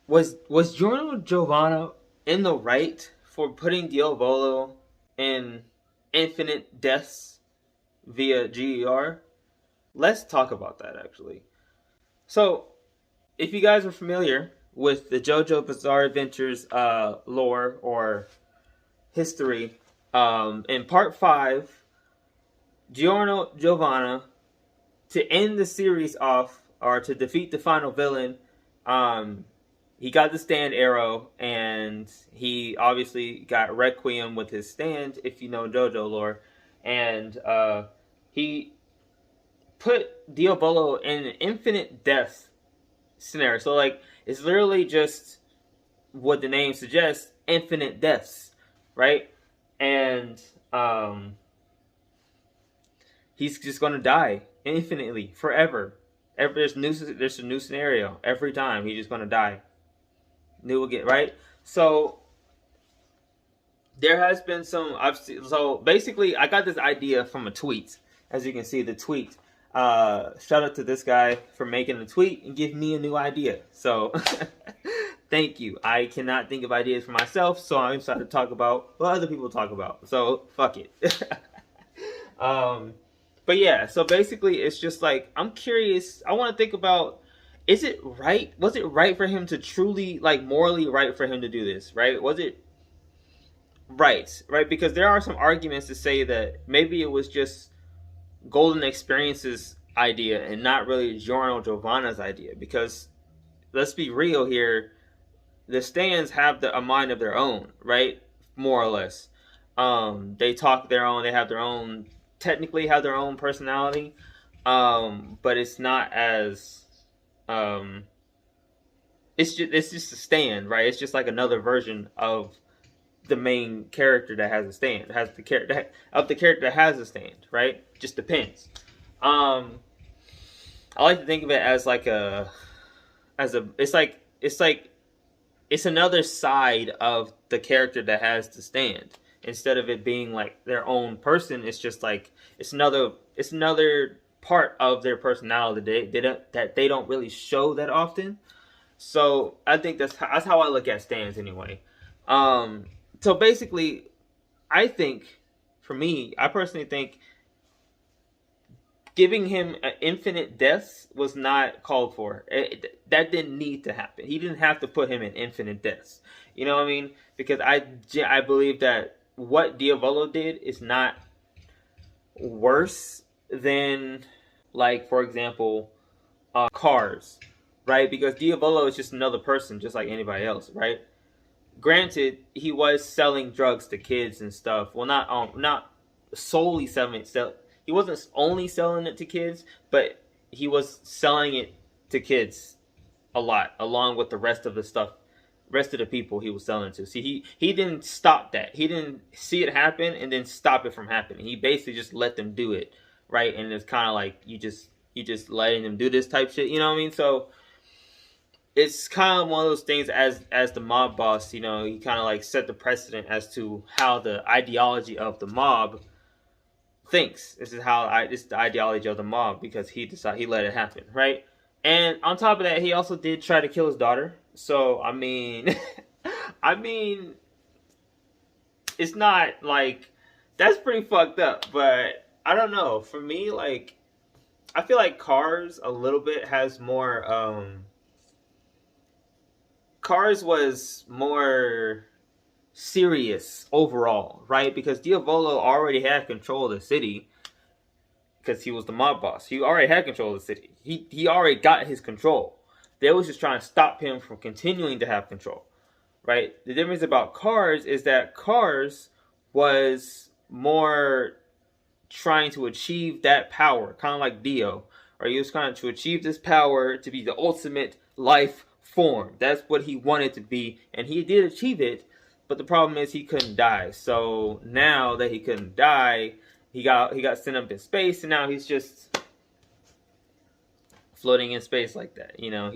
was Giorno Giovanna in the right for putting Diavolo in infinite deaths via GER? Let's talk about that actually. So, if you guys are familiar with the JoJo Bizarre Adventures lore or history, in part 5, Giorno Giovanna, to end the series off, or to defeat the final villain, um, he got the stand arrow, and he obviously got Requiem with his stand, if you know JoJo lore, and he put Diavolo in an infinite death scenario. So, like, it's literally just what the name suggests, infinite deaths, right? And he's just gonna die infinitely, forever. There's a new scenario every time. He's just gonna die. New again, right? So there has been some. So basically, I got this idea from a tweet. As you can see, the tweet. Shout out to this guy for making the tweet and giving me a new idea. So thank you. I cannot think of ideas for myself, so I'm excited to talk about what other people talk about. So fuck it. But yeah, so basically it's just like, I'm curious. I want to think about, is it right? Was it right for him to truly, like, morally right for him to do this, right? Was it right? Because there are some arguments to say that maybe it was just Golden Experience's idea and not really Giorno Giovanna's idea. Because let's be real here, the stands have a mind of their own, right? More or less. They talk their own. They have their own. Technically, have their own personality, but it's not as. It's just a stand, right? It's just like another version of the main character that has a stand. It has the character of the character that has a stand, right? Just depends. I like to think of it as like it's another side of the character that has to stand. Instead of it being like their own person, it's just like it's another part of their personality that they don't really show that often. So I think that's how I look at stands anyway. So basically, I think, for me, I personally think giving him infinite deaths was not called for. That didn't need to happen. He didn't have to put him in infinite deaths. You know what I mean? Because I believe that what Diavolo did is not worse than, like, for example, Cars, right? Because Diavolo is just another person, just like anybody else, right? Granted, he was selling drugs to kids and stuff. Well, not solely selling. He wasn't only selling it to kids, but he was selling it to kids a lot, along with the rest of the stuff, rest of the people he was selling to. See, he didn't stop that. He didn't see it happen and then stop it from happening. He basically just let them do it, right? And it's kind of like you just letting them do this type shit. You know what I mean? So it's kind of one of those things, as the mob boss, you know, he kind of like set the precedent as to how the ideology of the mob thinks. This is the ideology of the mob, because he let it happen, right? And on top of that, he also did try to kill his daughter. So I mean, I mean, it's not like, that's pretty fucked up. But I don't know. For me, like, I feel like Cars a little bit has more. Cars was more serious overall, right? Because Diavolo already had control of the city because he was the mob boss. He already had control of the city. He already got his control. They was just trying to stop him from continuing to have control, right? The difference about Cars is that Cars was more trying to achieve that power, kind of like Dio, or he was trying to achieve this power to be the ultimate life form. That's what he wanted to be, and he did achieve it. But the problem is he couldn't die. So now that he couldn't die, he got sent up in space, and now he's just floating in space like that. You know,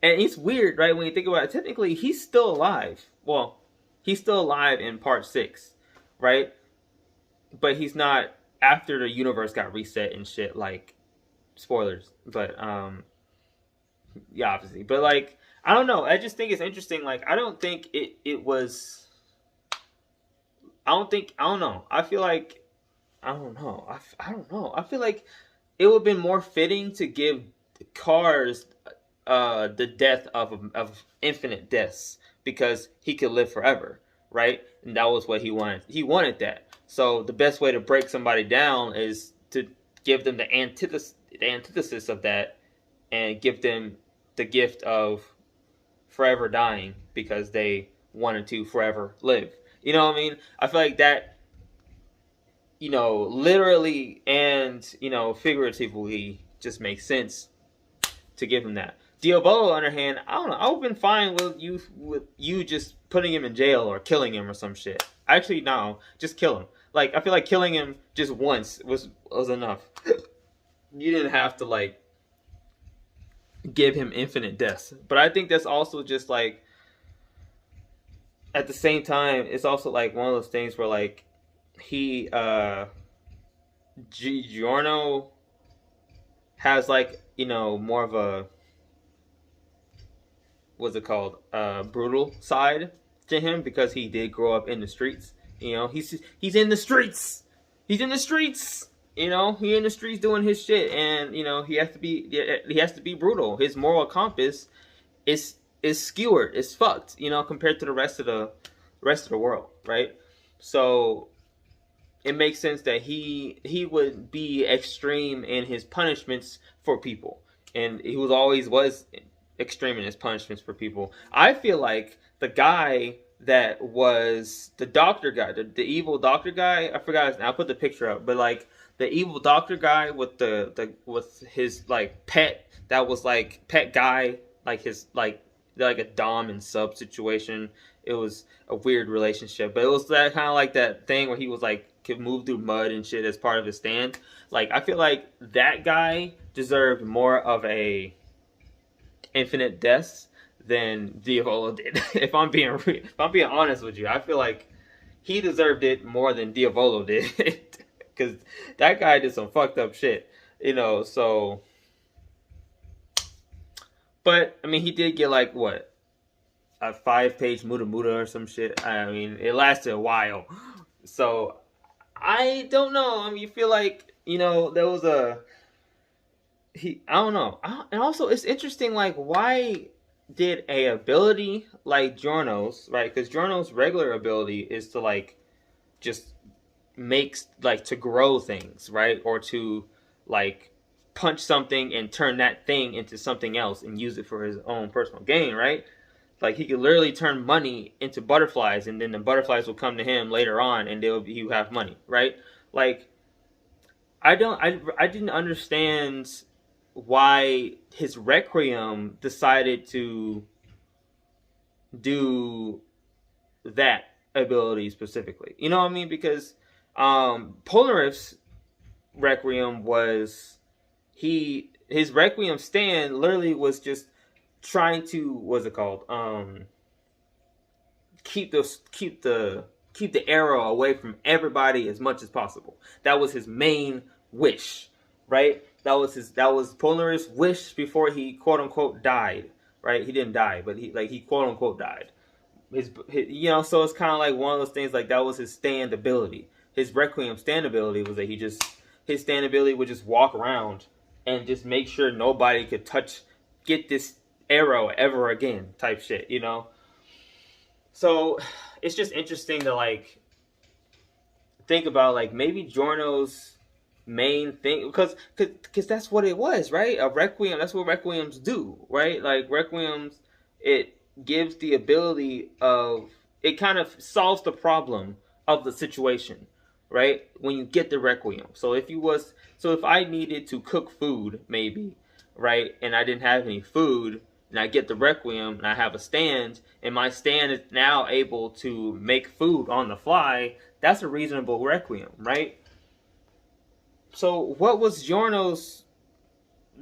it's weird, right? When you think about it, technically he's still alive. Well, he's still alive in part 6, right? But he's not after the universe got reset and shit. Like, spoilers, but yeah, obviously. But like, I don't know. I just think it's interesting. Like, I don't think it was. I don't think. I don't know. I feel like. I don't know. I don't know. I feel like it would have been more fitting to give Cars the death of infinite deaths because he could live forever, right? And that was what he wanted. He wanted that. So the best way to break somebody down is to give them the antithesis of that, and give them the gift of forever dying because they wanted to forever live. You know what I mean? I feel like that, literally and, figuratively just makes sense to give him that. Diavolo, on the other hand, I don't know. I would have been fine with you just putting him in jail or killing him or some shit. Actually, no, just kill him. Like, I feel like killing him just once was enough. You didn't have to, like, give him infinite deaths. But I think that's also just like, at the same time, it's also like one of those things where, like, he Giorno has, like, more of a, what's it called, brutal side to him because he did grow up in the streets. He's in the streets. He's in the streets. He in the streets doing his shit, and he has to be brutal. His moral compass is skewered, is fucked, compared to the rest of the world, right? So it makes sense that he would be extreme in his punishments for people, and he was extreme in his punishments for people. I feel like the guy that was the doctor guy, the evil doctor guy, I forgot his name. I'll put the picture up, but like the evil doctor guy with with his like pet that was like pet guy, like his like a dom and sub situation. It was a weird relationship, but it was that kind of like that thing where he was like could move through mud and shit as part of his stand. Like, I feel like that guy deserved more of a infinite deaths than Diavolo did. If I'm being honest with you, I feel like he deserved it more than Diavolo did, because that guy did some fucked up shit, So, but I mean, he did get like what, a 5-page muda muda or some shit. I mean, it lasted a while, so I don't know. I mean, you feel like there was I don't know. And also, it's interesting, like, why did a ability like Giorno's, right? Because Giorno's regular ability is to, like, just makes, like, to grow things, right? Or to, like, punch something and turn that thing into something else and use it for his own personal gain, right? Like, he could literally turn money into butterflies, and then the butterflies will come to him later on, and he will have money, right? Like, I didn't understand why his Requiem decided to do that ability specifically. You know what I mean? Because Polnareff's Requiem was his Requiem stand literally was just trying to, what's it called? Keep the arrow away from everybody as much as possible. That was his main wish, right? That was Polnareff's wish before he quote unquote died, right? He didn't die, but he quote unquote died. His so it's kind of like one of those things, like that was his stand ability. His Requiem stand ability was that his stand ability would just walk around and just make sure nobody could get this arrow ever again, type shit, So it's just interesting to like think about, like, maybe Giorno's main thing, because that's what it was, right? A Requiem, that's what Requiems do, right? Like, Requiems, it gives the ability of, it kind of solves the problem of the situation, right? When you get the Requiem. So if I needed to cook food, maybe, right, and I didn't have any food, and I get the Requiem, and I have a stand, and my stand is now able to make food on the fly, that's a reasonable Requiem, right? So what was Giorno's...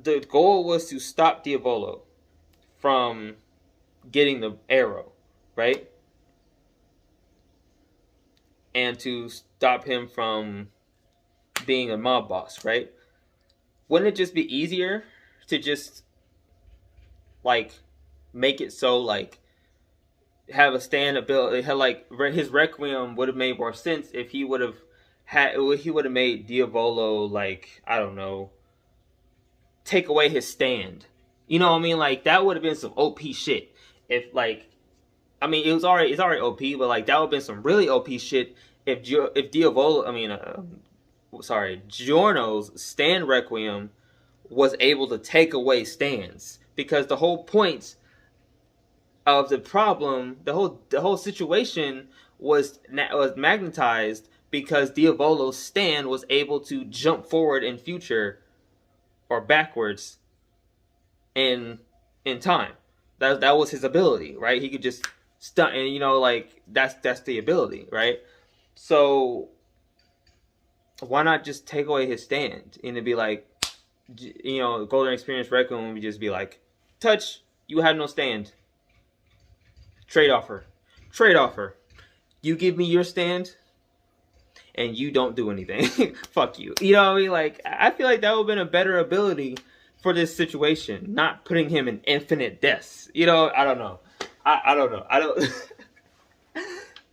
The goal was to stop Diavolo from getting the arrow, right? And to stop him from being a mob boss, right? Wouldn't it just be easier to just, like, make it so like have a stand ability. Had like his Requiem would have made more sense if he would have made Diavolo like, I don't know, take away his stand. You know what I mean? Like that would have been some OP shit. If like, I mean, it's already OP, but like that would have been some really OP shit if Diavolo, Giorno's stand Requiem was able to take away stands, because the whole point of the problem, the whole situation was magnetized because Diavolo's stand was able to jump forward in future or backwards in time. That was his ability, right? He could just stunt, and you know, like that's the ability, right? So why not just take away his stand and it'd be like, you know, Golden Experience Requiem would just be like, touch, you have no stand. Trade offer. You give me your stand and you don't do anything. Fuck you. You know what I mean? Like, I feel like that would have been a better ability for this situation, not putting him in infinite deaths. You know, I don't know. I don't know. I don't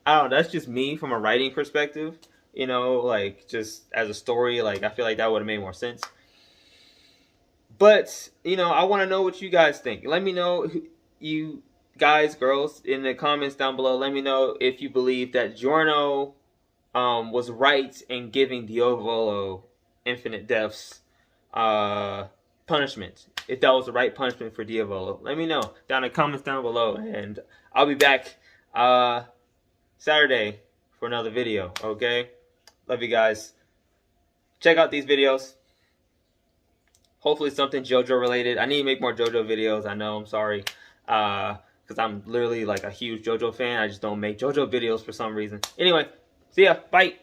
know. That's just me from a writing perspective. You know, like, just as a story, like, I feel like that would have made more sense. But, you know, I want to know what you guys think. Let me know, you guys, girls, in the comments down below. Let me know if you believe that Giorno was right in giving Diavolo infinite deaths punishment. If that was the right punishment for Diavolo. Let me know down in the comments down below. And I'll be back Saturday for another video, okay? Love you guys. Check out these videos. Hopefully something JoJo related. I need to make more JoJo videos. I know, I'm sorry. Because I'm literally like a huge JoJo fan. I just don't make JoJo videos for some reason. Anyway, see ya. Bye.